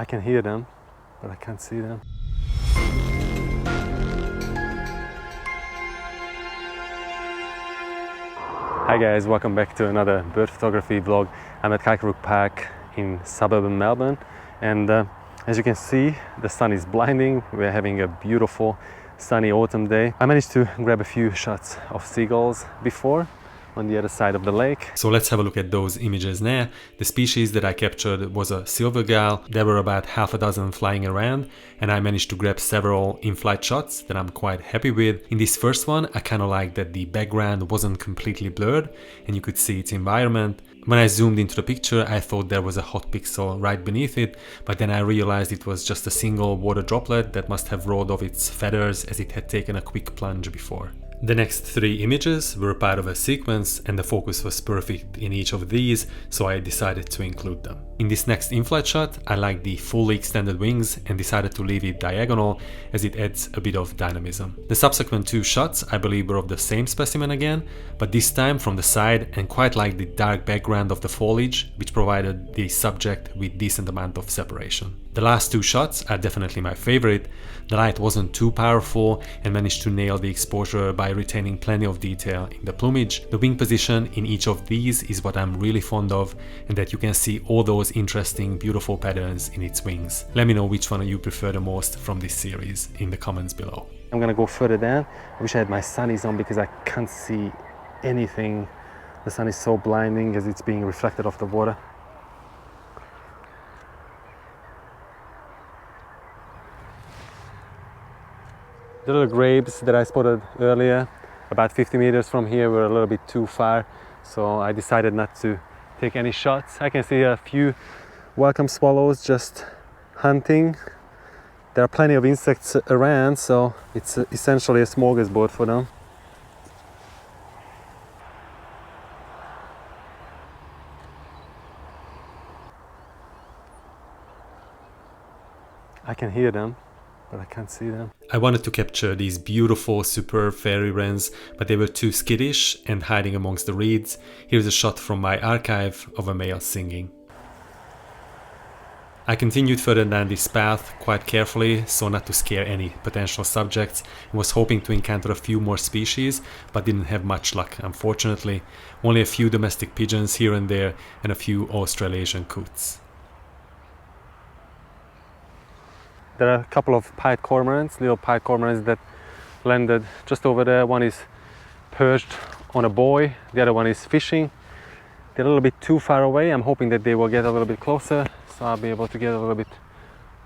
I can hear them, but I can't see them. Hi guys, welcome back to another bird photography vlog. I'm at Karkarook Park in suburban Melbourne, and as you can see, the sun is blinding. We're having a beautiful sunny autumn day. I managed to grab a few shots of seagulls before on the other side of the lake. So let's have a look at those images now. The species that I captured was a silver gull. There were about half a dozen flying around, and I managed to grab several in-flight shots that I'm quite happy with. In this first one, I kind of liked that the background wasn't completely blurred and you could see its environment. When I zoomed into the picture, I thought there was a hot pixel right beneath it, but then I realized it was just a single water droplet that must have rolled off its feathers as it had taken a quick plunge before. The next three images were part of a sequence, and the focus was perfect in each of these, so I decided to include them. In this next in-flight shot, I liked the fully extended wings and decided to leave it diagonal as it adds a bit of dynamism. The subsequent two shots I believe were of the same specimen again, but this time from the side, and quite like the dark background of the foliage, which provided the subject with decent amount of separation. The last two shots are definitely my favorite. The light wasn't too powerful and managed to nail the exposure by retaining plenty of detail in the plumage. The wing position in each of these is what I'm really fond of, and that you can see all those interesting, beautiful patterns in its wings. Let me know which one you prefer the most from this series in the comments below. I'm gonna go further down. I wish I had my sunnies on because I can't see anything. The sun is so blinding as it's being reflected off the water. The little grapes that I spotted earlier, about 50 meters from here, were a little bit too far, so I decided not to take any shots. I can see a few welcome swallows just hunting. There are plenty of insects around, so it's essentially a smorgasbord for them. I can hear them, but I can't see them. I wanted to capture these beautiful, superb fairy wrens, but they were too skittish and hiding amongst the reeds. Here's a shot from my archive of a male singing. I continued further down this path quite carefully, so not to scare any potential subjects, and was hoping to encounter a few more species, but didn't have much luck, unfortunately. Only a few domestic pigeons here and there, and a few Australasian coots. There are a couple of pied cormorants, little pied cormorants that landed just over there. One is perched on a buoy, the other one is fishing. They're a little bit too far away. I'm hoping that they will get a little bit closer, so I'll be able to get a little bit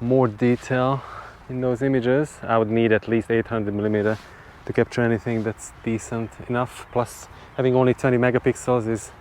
more detail in those images. I would need at least 800mm to capture anything that's decent enough. Plus, having only 20 megapixels is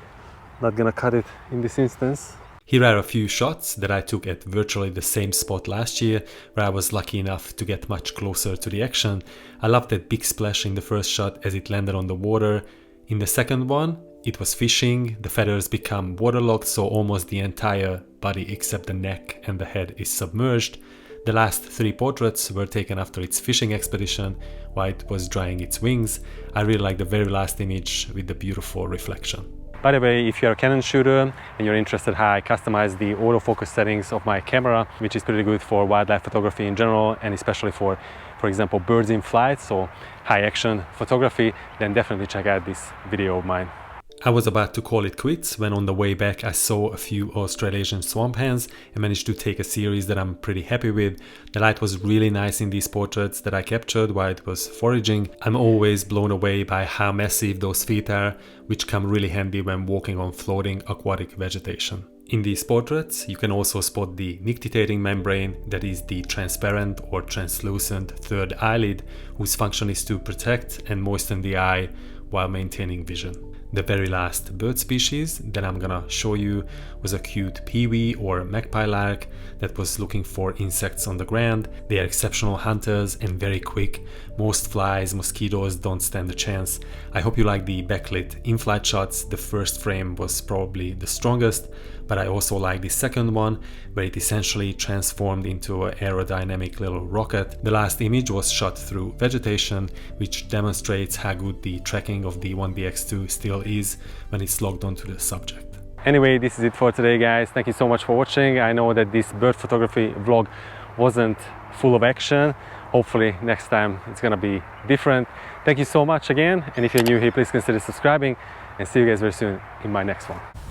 not gonna cut it in this instance. Here are a few shots that I took at virtually the same spot last year, where I was lucky enough to get much closer to the action. I loved that big splash in the first shot as it landed on the water. In the second one, it was fishing. The feathers become waterlogged, so almost the entire body except the neck and the head is submerged. The last three portraits were taken after its fishing expedition while it was drying its wings. I really like the very last image with the beautiful reflection. By the way, if you're a Canon shooter and you're interested how I customize the autofocus settings of my camera, which is pretty good for wildlife photography in general, and especially for example, birds in flight, so high action photography, then definitely check out this video of mine. I was about to call it quits when on the way back I saw a few Australasian swamp hens and managed to take a series that I'm pretty happy with. The light was really nice in these portraits that I captured while it was foraging. I'm always blown away by how massive those feet are, which come really handy when walking on floating aquatic vegetation. In these portraits, you can also spot the nictitating membrane, that is the transparent or translucent third eyelid, whose function is to protect and moisten the eye while maintaining vision. The very last bird species that I'm gonna show you was a cute peewee or magpie lark that was looking for insects on the ground. They are exceptional hunters and very quick. Most flies, mosquitoes don't stand a chance. I hope you like the backlit in-flight shots. The first frame was probably the strongest, but I also like the second one where it essentially transformed into an aerodynamic little rocket. The last image was shot through vegetation, which demonstrates how good the tracking of the 1DX2 still is when it's logged onto the subject. Anyway, this is it for today, guys. Thank you so much for watching. I know that this bird photography vlog wasn't full of action. Hopefully next time it's gonna be different. Thank you so much again, and if you're new here, please consider subscribing, and see you guys very soon in my next one.